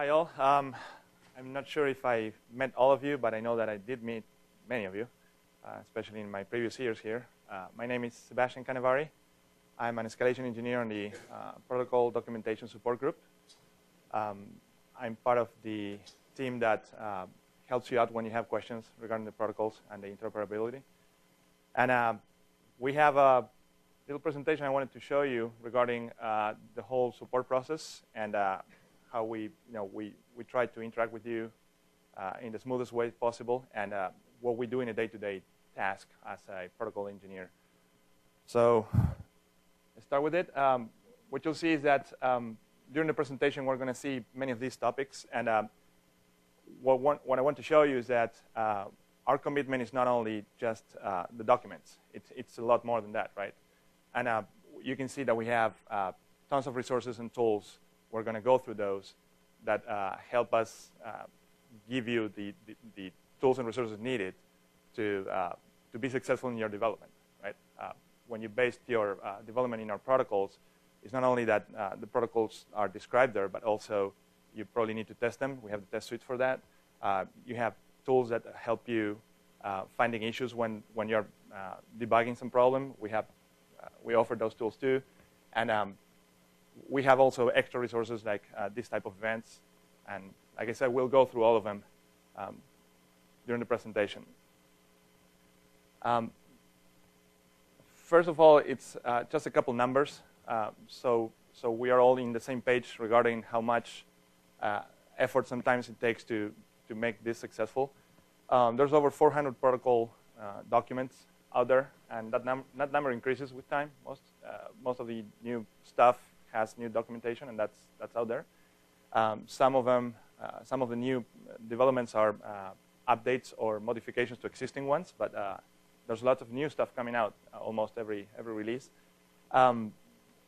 Hi all. I'm not sure if I met all of you, but I know that I did meet many of you, especially in my previous years here. My name is Sebastian Canevari. I'm an escalation engineer on the protocol documentation support group. I'm part of the team that helps you out when you have questions regarding the protocols and the interoperability. And we have a little presentation I wanted to show you regarding the whole support process and how we try to interact with you in the smoothest way possible, and what we do in a day-to-day task as a protocol engineer. So let's start with it. What you'll see is that during the presentation, we're going to see many of these topics. And what I want to show you is that our commitment is not only just the documents. It's a lot more than that, right? And you can see that we have tons of resources and tools. We're going to go through those that help us give you the tools and resources needed to be successful in your development, right? When you base your development in our protocols, it's not only that the protocols are described there, but also you probably need to test them. We have the test suite for that. You have tools that help you finding issues when you're debugging some problem. We offer those tools too. And we have also extra resources like this type of events. And like I said, we'll go through all of them during the presentation. First of all, it's just a couple numbers. So we are all in the same page regarding how much effort sometimes it takes to make this successful. There's over 400 protocol documents out there, and that number increases with time. Most of the new stuff has new documentation, and that's out there. Some of the new developments are updates or modifications to existing ones, but there's lots of new stuff coming out almost every release.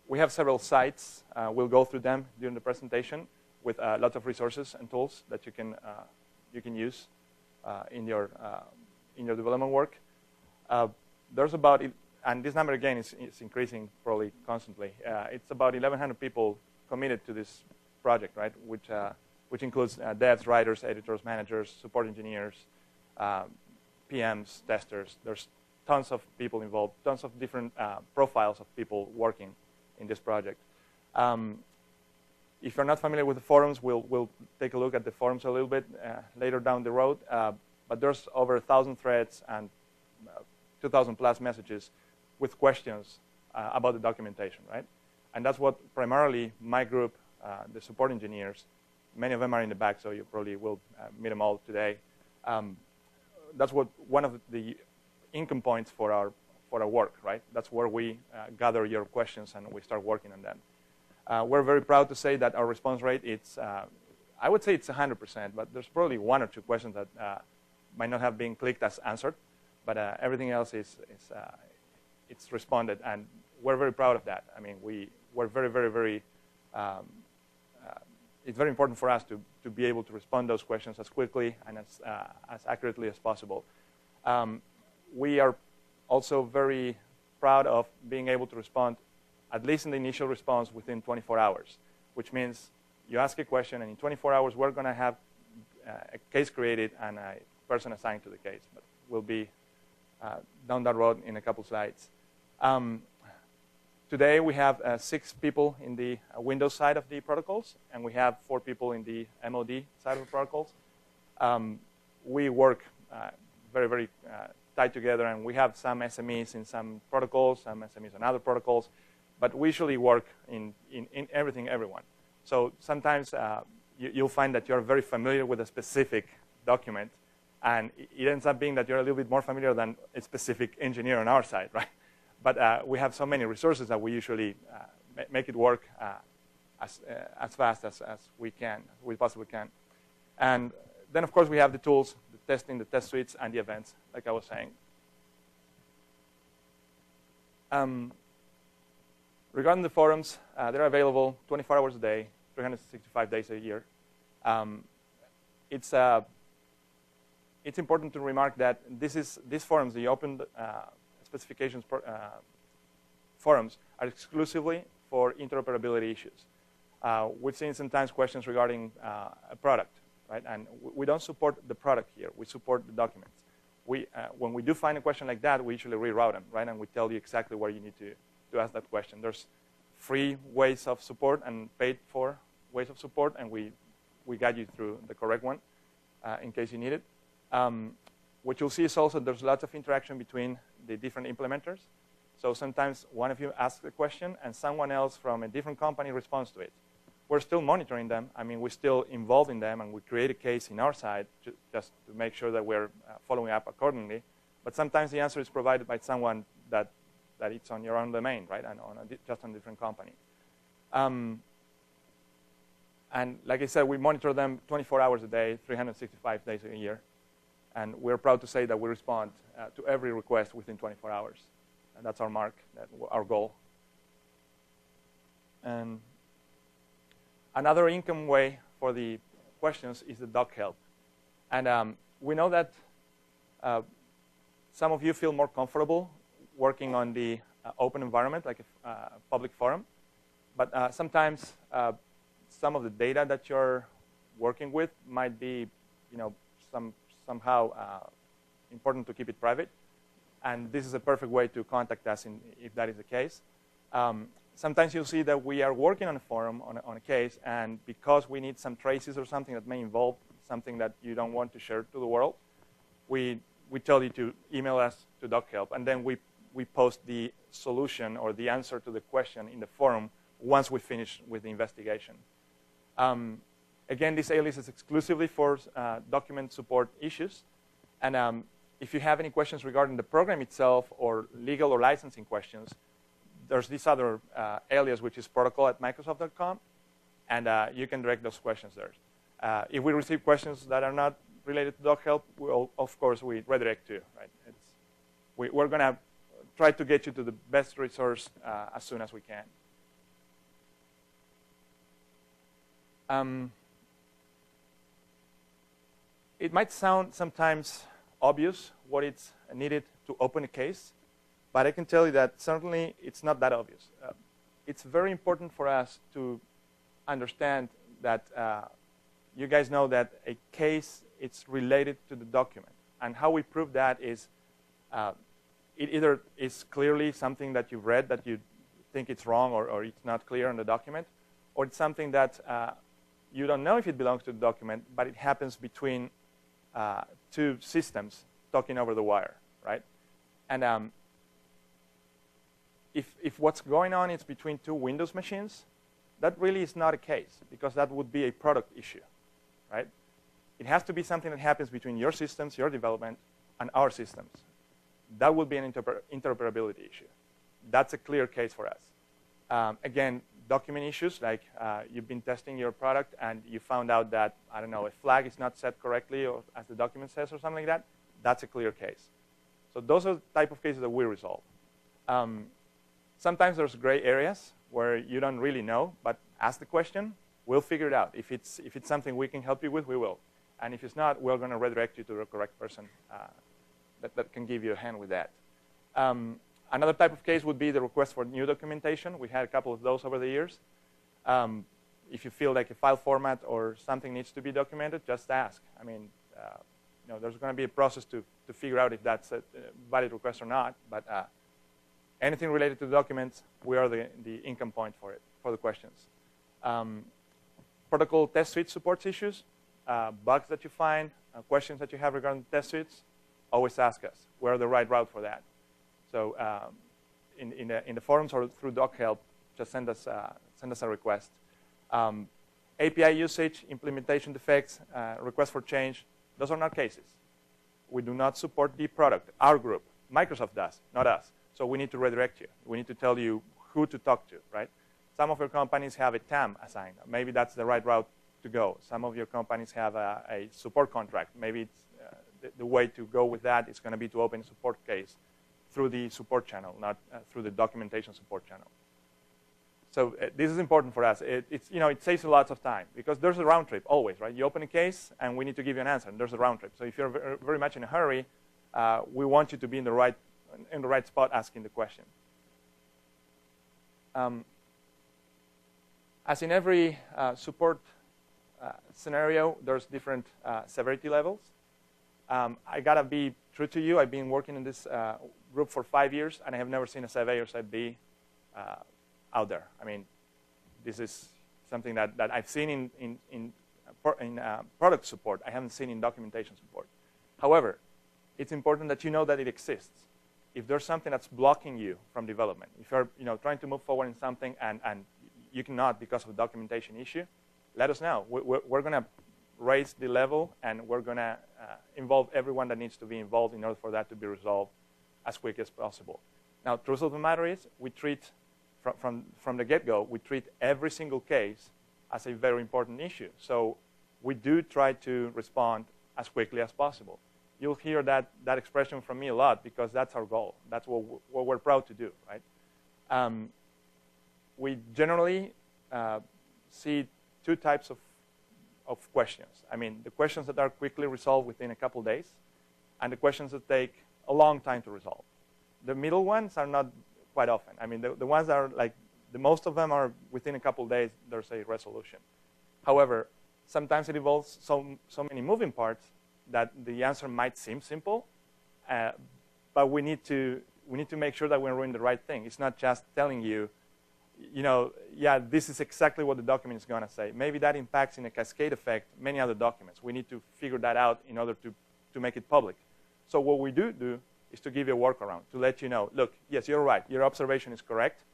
We have several sites. We'll go through them during the presentation with lots of resources and tools that you can use in your development work. There's about, and this number again is increasing probably constantly. It's about 1,100 people committed to this project, right? Which includes devs, writers, editors, managers, support engineers, PMs, testers. There's tons of people involved, tons of different profiles of people working in this project. If you're not familiar with the forums, we'll take a look at the forums a little bit later down the road. But there's over 1,000 threads and 2,000 plus messages with questions about the documentation, right? And that's what primarily my group, the support engineers, many of them are in the back, so you probably will meet them all today. That's what one of the income points for our work, right? That's where we gather your questions and we start working on them. We're very proud to say that our response rate, I would say it's 100%, but there's probably one or two questions that might not have been clicked as answered, but everything else it's responded, and we're very proud of that. I mean, we're very, very, very. It's very important for us to be able to respond those questions as quickly and as accurately as possible. We are also very proud of being able to respond, at least in the initial response, within 24 hours, which means you ask a question, and in 24 hours, we're going to have a case created and a person assigned to the case. But we'll be down that road in a couple slides. Today, we have 6 people in the Windows side of the protocols, and we have 4 people in the MOD side of the protocols. We work very, very tight together, and we have some SMEs in some protocols, some SMEs on other protocols, but we usually work in everything, everyone. So sometimes you'll find that you're very familiar with a specific document, and it ends up being that you're a little bit more familiar than a specific engineer on our side, right? But we have so many resources that we usually make it work as fast as we possibly can. And then, of course, we have the tools, the testing, the test suites, and the events, like I was saying. Regarding the forums, they're available 24 hours a day, 365 days a year. It's important to remark that these forums, the open specifications forums, are exclusively for interoperability issues. We've seen sometimes questions regarding a product, right? And we don't support the product here. We support the documents. When we do find a question like that, we usually reroute them, right? And we tell you exactly where you need to ask that question. There's free ways of support and paid for ways of support, and we guide you through the correct one in case you need it. What you'll see is also there's lots of interaction between the different implementers. So sometimes one of you asks a question, and someone else from a different company responds to it. We're still monitoring them. I mean, we're still involved in them, and we create a case in our side just to make sure that we're following up accordingly. But sometimes the answer is provided by someone that it's on your own domain, right, and just on a different company. And like I said, we monitor them 24 hours a day, 365 days a year. And we're proud to say that we respond to every request within 24 hours. And that's our mark, our goal. And another income way for the questions is the doc help. And we know that some of you feel more comfortable working on the open environment, like a public forum. But sometimes some of the data that you're working with might be, somehow important to keep it private. And this is a perfect way to contact us if that is the case. Sometimes you'll see that we are working on a forum, on a case, and because we need some traces or something that may involve something that you don't want to share to the world, we tell you to email us to DocHelp, and then we post the solution or the answer to the question in the forum once we finish with the investigation. Again, this alias is exclusively for document support issues. And if you have any questions regarding the program itself or legal or licensing questions, there's this other alias, which is protocol@microsoft.com, and you can direct those questions there. If we receive questions that are not related to DocHelp, of course, we redirect to you. Right? We're going to try to get you to the best resource as soon as we can. It might sound sometimes obvious what it's needed to open a case, but I can tell you that certainly it's not that obvious. It's very important for us to understand that you guys know that a case, it's related to the document. And how we prove that is it either is clearly something that you've read that you think it's wrong or it's not clear in the document, or it's something that you don't know if it belongs to the document, but it happens between two systems talking over the wire, right? And if what's going on is between two Windows machines, that really is not a case, because that would be a product issue, right? It has to be something that happens between your systems, your development, and our systems. That would be an interoperability issue. That's a clear case for us. Again, document issues, like you've been testing your product and you found out that, I don't know, a flag is not set correctly or as the document says or something like that, that's a clear case. So those are the type of cases that we resolve. Sometimes there's gray areas where you don't really know, but ask the question, we'll figure it out. If it's something we can help you with, we will. And if it's not, we're going to redirect you to the correct person that can give you a hand with that. Another type of case would be the request for new documentation. We had a couple of those over the years. If you feel like a file format or something needs to be documented, just ask. I mean, there's going to be a process to figure out if that's a valid request or not. But anything related to documents, we are the income point for it, for the questions. Protocol test suite supports issues, bugs that you find, questions that you have regarding test suites, always ask us. We're the right route for that. So in the forums or through DocHelp, just send us a request. API usage, implementation defects, request for change, those are not cases. We do not support the product, our group. Microsoft does, not us. So we need to redirect you. We need to tell you who to talk to, right? Some of your companies have a TAM assigned. Maybe that's the right route to go. Some of your companies have a support contract. Maybe it's, the way to go with that is going to be to open a support case through the support channel, not through the documentation support channel. So this is important for us. It saves lots of time because there's a round trip always, right? You open a case and we need to give you an answer, and there's a round trip. So if you're very much in a hurry, we want you to be in the right spot asking the question. As in every support scenario, there's different severity levels. I got to be true to you. I've been working in this group for 5 years, and I have never seen a sub A or sub B out there. I mean, this is something that I've seen in product support. I haven't seen in documentation support. However, it's important that you know that it exists. If there's something that's blocking you from development, if you're trying to move forward in something and you cannot because of a documentation issue, let us know. We're going to raise the level, and we're going to involve everyone that needs to be involved in order for that to be resolved as quick as possible. Now, the truth of the matter is, we treat, from the get-go, we treat every single case as a very important issue. So we do try to respond as quickly as possible. You'll hear that expression from me a lot because that's our goal. That's what we're proud to do, right? We generally see two types of questions. I mean, the questions that are quickly resolved within a couple days, and the questions that take a long time to resolve. The middle ones are not quite often. I mean, the ones that are like, the most of them are within a couple days, there's a resolution. However, sometimes it involves so many moving parts that the answer might seem simple, but we need to make sure that we're doing the right thing. It's not just telling you, yeah, this is exactly what the document is going to say. Maybe that impacts in a cascade effect many other documents. We need to figure that out in order to make it public. So what we do is to give you a workaround, to let you know, look, yes, you're right. Your observation is correct.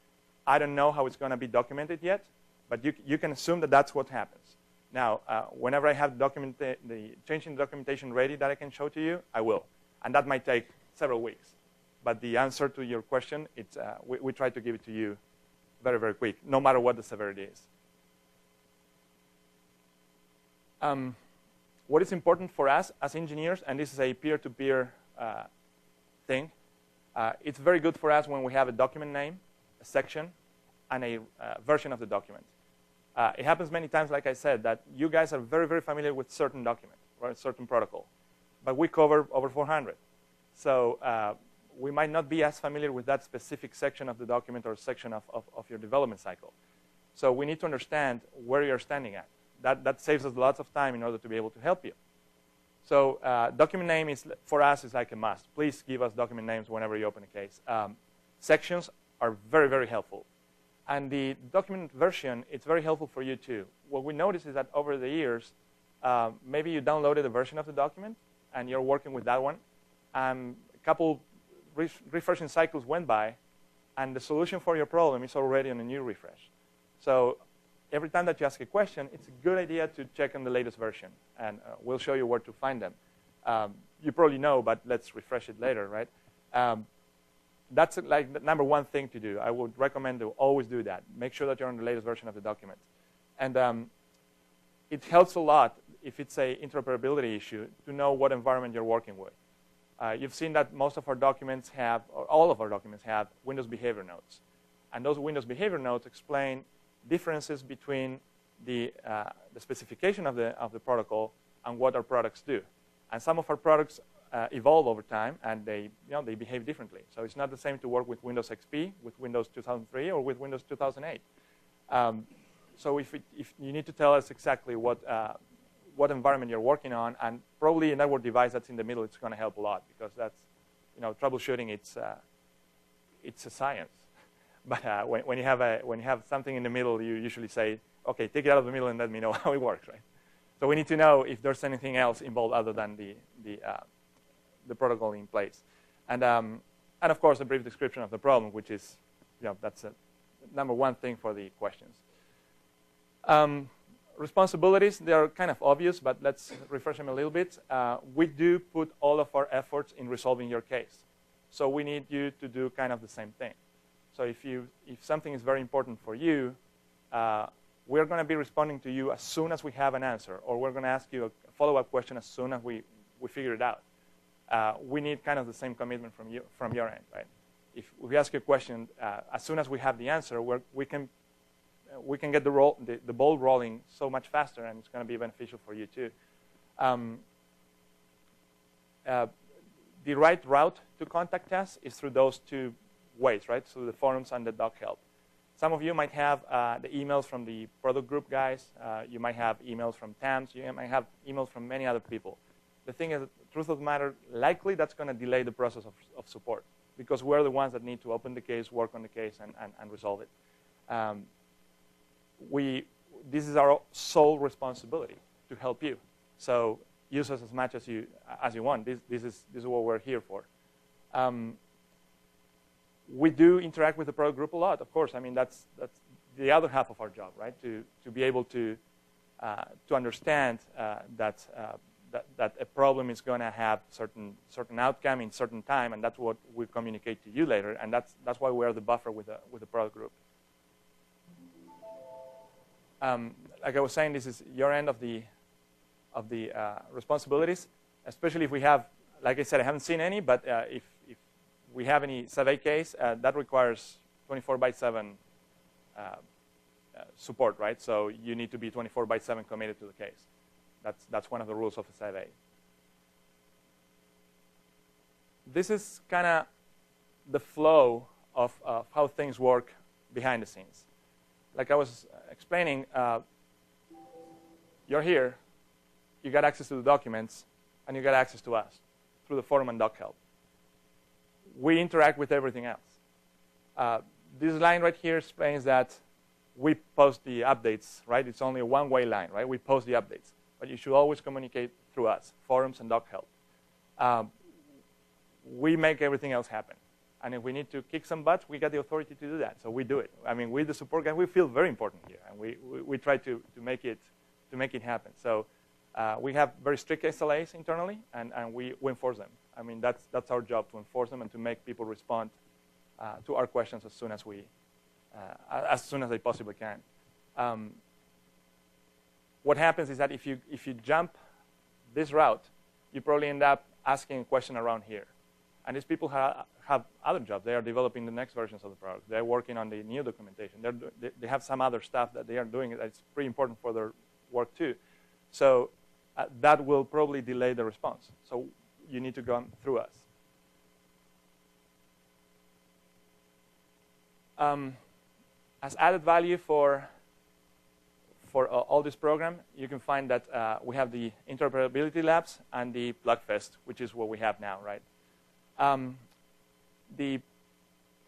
I don't know how it's going to be documented yet, but you can assume that that's what happens. Now, whenever I have the change in the documentation ready that I can show to you, I will. And that might take several weeks. But the answer to your question, we try to give it to you very, very quick, no matter what the severity is. What is important for us as engineers, and this is a peer-to-peer thing, it's very good for us when we have a document name, a section, and a version of the document. It happens many times, like I said, that you guys are very, very familiar with certain document, or a certain protocol. But we cover over 400. So we might not be as familiar with that specific section of the document or section of your development cycle. So we need to understand where you're standing at. That saves us lots of time in order to be able to help you. So document name for us is like a must. Please give us document names whenever you open a case. Sections are very, very helpful. And the document version, it's very helpful for you too. What we notice is that over the years, maybe you downloaded a version of the document and you're working with that one. A couple refreshing cycles went by, and the solution for your problem is already on a new refresh. So every time that you ask a question, it's a good idea to check on the latest version, and we'll show you where to find them. You probably know, but let's refresh it later, right? That's like the number one thing to do. I would recommend to always do that. Make sure that you're on the latest version of the document. And it helps a lot if it's an interoperability issue to know what environment you're working with. You've seen that most of our documents have, or all of our documents have, Windows behavior notes. And those Windows behavior notes explain differences between the specification of the protocol and what our products do. And some of our products evolve over time, and they behave differently. So it's not the same to work with Windows XP, with Windows 2003, or with Windows 2008. So if you need to tell us exactly what environment you're working on, and probably a network device that's in the middle, it's going to help a lot, because that's, troubleshooting, it's a science. But when you have something in the middle, you usually say, okay, take it out of the middle and let me know how it works, right? So we need to know if there's anything else involved other than the protocol in place. And of course, a brief description of the problem, which is, that's a number one thing for the questions. Responsibilities, they are kind of obvious, but let's refresh them a little bit. We do put all of our efforts in resolving your case. So we need you to do kind of the same thing. So if something is very important for you, we're going to be responding to you as soon as we have an answer, or we're going to ask you a follow-up question as soon as we figure it out. We need kind of the same commitment from your end, right? If we ask you a question, as soon as we have the answer, we can get the ball rolling so much faster, and it's going to be beneficial for you too. The right route to contact us is through those two ways, right? So the forums and the doc help. Some of you might have the emails from the product group guys. You might have emails from TAMs. You might have emails from many other people. The thing is, truth of the matter, likely that's going to delay the process of support because we're the ones that need to open the case, work on the case, and resolve it. This is our sole responsibility to help you. So use us as much as you want. This is what we're here for. We do interact with the product group a lot, of course. I mean, that's the other half of our job, right? To be able to understand that a problem is going to have certain outcome in certain time, and that's what we communicate to you later. And that's why we're the buffer with the product group. Like I was saying, this is your end of the responsibilities, especially if we have, like I said, I haven't seen any, but if we have any survey case, that requires 24/7 support, right? So you need to be 24/7 committed to the case. That's one of the rules of a survey. This is kind of the flow of how things work behind the scenes. Like I was explaining, you're here, you got access to the documents, and you got access to us through the forum and doc help. We interact with everything else. This line right here explains that we post the updates, right? It's only a one-way line, right? We post the updates. But you should always communicate through us, forums and doc help. We make everything else happen. And if we need to kick some butts, we got the authority to do that. So we do it. I mean, we, the support guys, we feel very important here. And we try to make it happen. So we have very strict SLAs internally, and we enforce them. I mean, that's our job, to enforce them and to make people respond to our questions as soon as they possibly can. What happens is that if you jump this route, you probably end up asking a question around here. And these people have other jobs. They are developing the next versions of the product. They're working on the new documentation. They have some other stuff that they are doing that's pretty important for their work too. So that will probably delay the response. So you need to go through us. As added value for all this program, you can find that we have the Interoperability Labs and the Plugfest, which is what we have now, right?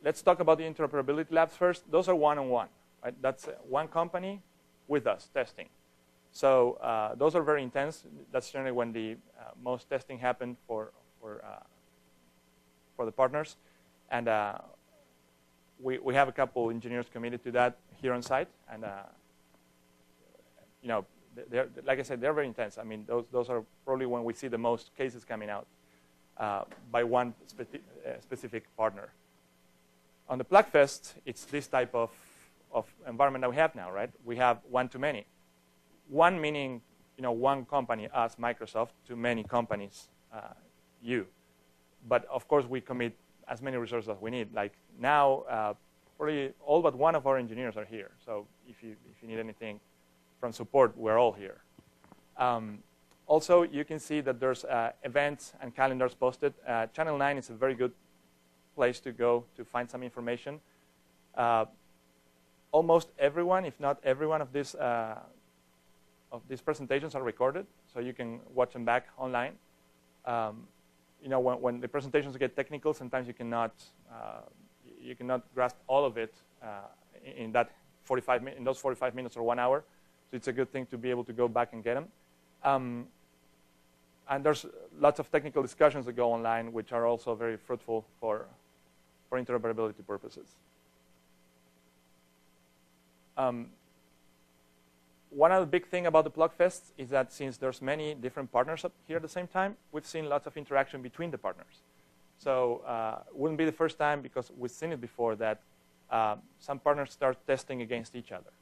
Let's talk about the Interoperability Labs first. Those are one-on-one, right? That's one company with us testing. So those are very intense. That's generally when the most testing happened for the partners. And we have a couple engineers committed to that here on site. And you know, like I said, they're very intense. I mean, those are probably when we see the most cases coming out by one specific partner. On the Plugfest, it's this type of environment that we have now, right? We have one-to-many. One meaning, you know, one company, us, Microsoft, to many companies, you. But of course, we commit as many resources as we need. Like now, probably all but one of our engineers are here. So if you need anything from support, we're all here. Also, you can see that there's events and calendars posted. Channel 9 is a very good place to go to find some information. Almost everyone, if not every one of these presentations are recorded, so you can watch them back online. You know, when the presentations get technical, sometimes you cannot grasp all of it in those 45 minutes or 1 hour. So it's a good thing to be able to go back and get them. And there's lots of technical discussions that go online, which are also very fruitful for interoperability purposes. One other big thing about the Plugfest is that since there's many different partners up here at the same time, we've seen lots of interaction between the partners. So it wouldn't be the first time, because we've seen it before, that some partners start testing against each other.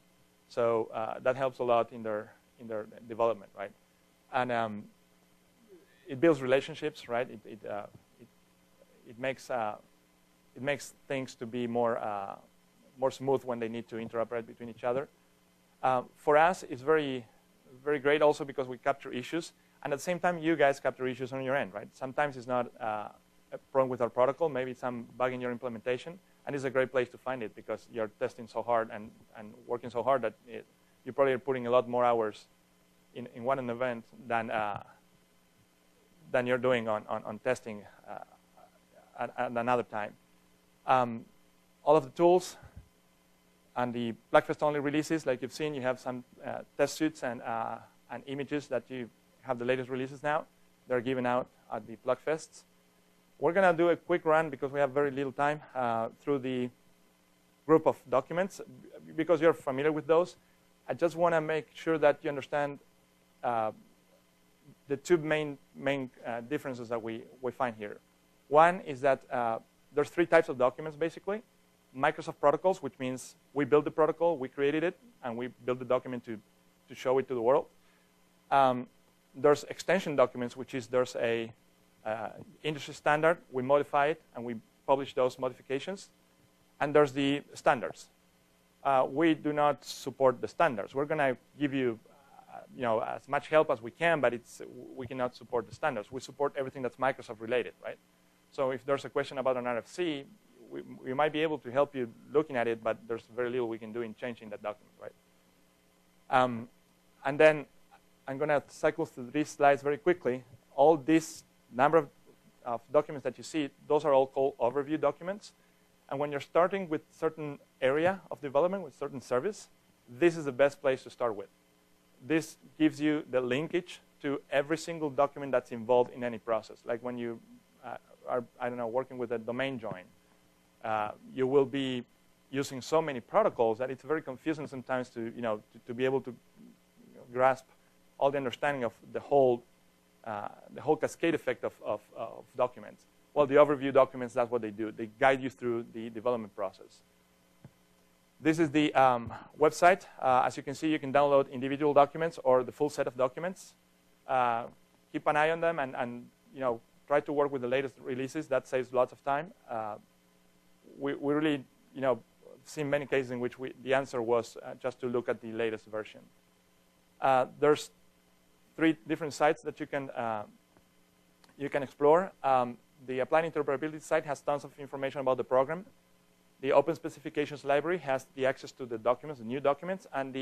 So that helps a lot in their development, right? And it builds relationships, right? It makes things to be more smooth when they need to interoperate between each other. For us, it's very, very great also because we capture issues, and at the same time, you guys capture issues on your end, right? Sometimes it's not a problem with our protocol, maybe it's some bug in your implementation, And it's a great place to find it because you're testing so hard and working so hard that you probably are putting a lot more hours in one event than you're doing on testing at another time. All of the tools and the Plugfest only releases, like you've seen, you have some test suites and images that you have the latest releases now. They're given out at the Plugfests. We're going to do a quick run because we have very little time through the group of documents. Because you're familiar with those, I just want to make sure that you understand the two main differences that we find here. One is that there's three types of documents, basically. Microsoft protocols, which means we built the protocol, we created it, and we built the document to show it to the world. There's extension documents, which is there's a industry standard, we modify it, and we publish those modifications. And there's the standards. We do not support the standards. We're going to give you, as much help as we can, but we cannot support the standards. We support everything that's Microsoft related, right? So if there's a question about an RFC, we might be able to help you looking at it, but there's very little we can do in changing that document, right? And then I'm going to cycle through these slides very quickly. All this number of documents that you see, those are all called overview documents. And when you're starting with certain area of development, with certain service, this is the best place to start with. This gives you the linkage to every single document that's involved in any process. Like when you are, I don't know, working with a domain join, you will be using so many protocols that it's very confusing sometimes to be able to grasp all the understanding of the whole cascade effect of documents. Well, the overview documents, that's what they do. They guide you through the development process. This is the website. As you can see, you can download individual documents or the full set of documents. Keep an eye on them and try to work with the latest releases. That saves lots of time. We really seen many cases in which the answer was just to look at the latest version. There's 3 different sites that you can explore. The Applied Interoperability site has tons of information about the program. The Open Specifications Library has the access to the documents, the new documents, and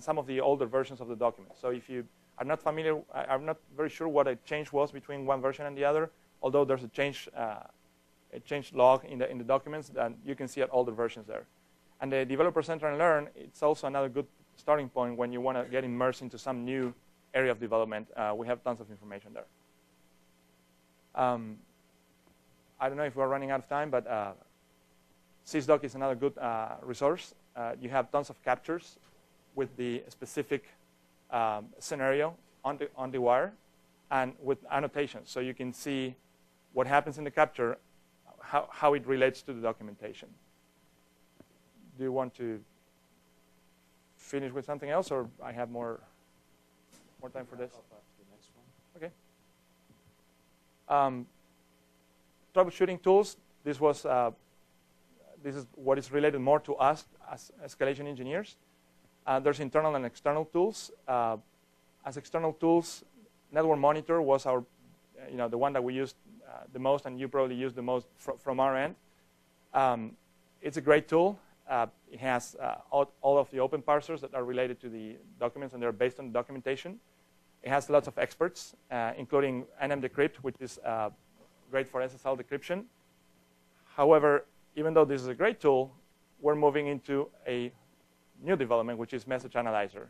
some of the older versions of the documents. So if you are not familiar, I'm not very sure what a change was between one version and the other, although there's a change log in the documents, and you can see all the versions there. And the Developer Center and Learn, it's also another good starting point when you want to get immersed into some new area of development. We have tons of information there. I don't know if we're running out of time, but SysDoc is another good resource. You have tons of captures with the specific scenario on the wire and with annotations. So you can see what happens in the capture, how it relates to the documentation. Do you want to finish with something else, or I have more time for this? Okay. Troubleshooting tools. This is what is related more to us as escalation engineers. There's internal and external tools. As external tools, Network Monitor was our, the one that we used the most, and you probably use the most from our end. It's a great tool. It has all of the open parsers that are related to the documents, and they're based on the documentation. It has lots of experts, including NMDecrypt, which is great for SSL decryption. However, even though this is a great tool, we're moving into a new development, which is Message Analyzer.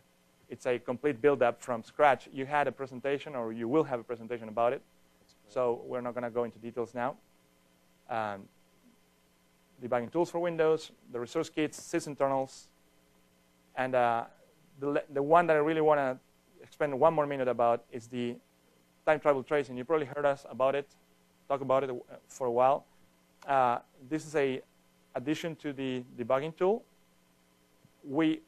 It's a complete build-up from scratch. You had a presentation, or you will have a presentation about it. So we're not going to go into details now. Debugging tools for Windows, the resource kits, sysinternals, and the one that I really want to spend 1 more minute about is the time travel tracing. You probably heard us talk about it for a while. This is a addition to the debugging tool. We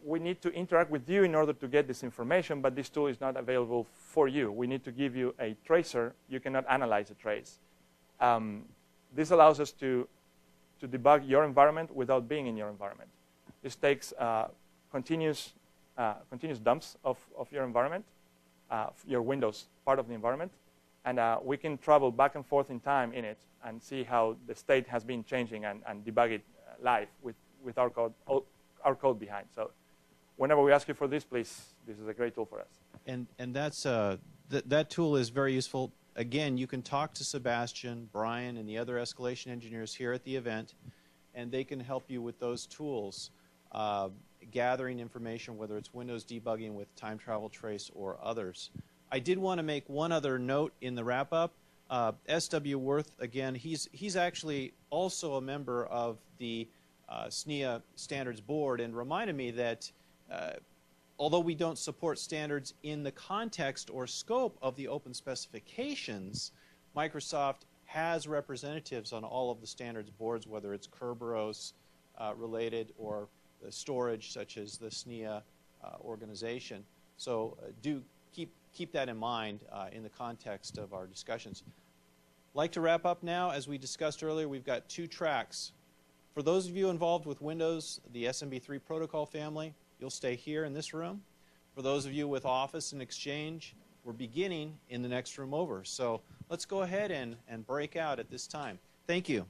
need to interact with you in order to get this information, but this tool is not available for you. We need to give you a tracer. You cannot analyze a trace. This allows us to debug your environment without being in your environment. This takes continuous dumps of your environment, your Windows part of the environment, And we can travel back and forth in time in it and see how the state has been changing and debug it live with our code behind. So whenever we ask you for this, please, this is a great tool for us. And that's that tool is very useful. Again, you can talk to Sebastian, Brian, and the other escalation engineers here at the event, and they can help you with those tools, gathering information, whether it's Windows debugging with time travel trace or others. I did want to make one other note in the wrap-up. S.W. Worth, again, he's actually also a member of the SNIA Standards Board, and reminded me that although we don't support standards in the context or scope of the open specifications, Microsoft has representatives on all of the standards boards, whether it's Kerberos related or the storage, such as the SNIA organization. So do keep that in mind in the context of our discussions. I'd like to wrap up now. As we discussed earlier, we've got 2 tracks. For those of you involved with Windows, the SMB3 protocol family, you'll stay here in this room. For those of you with Office and Exchange, we're beginning in the next room over. So let's go ahead and break out at this time. Thank you.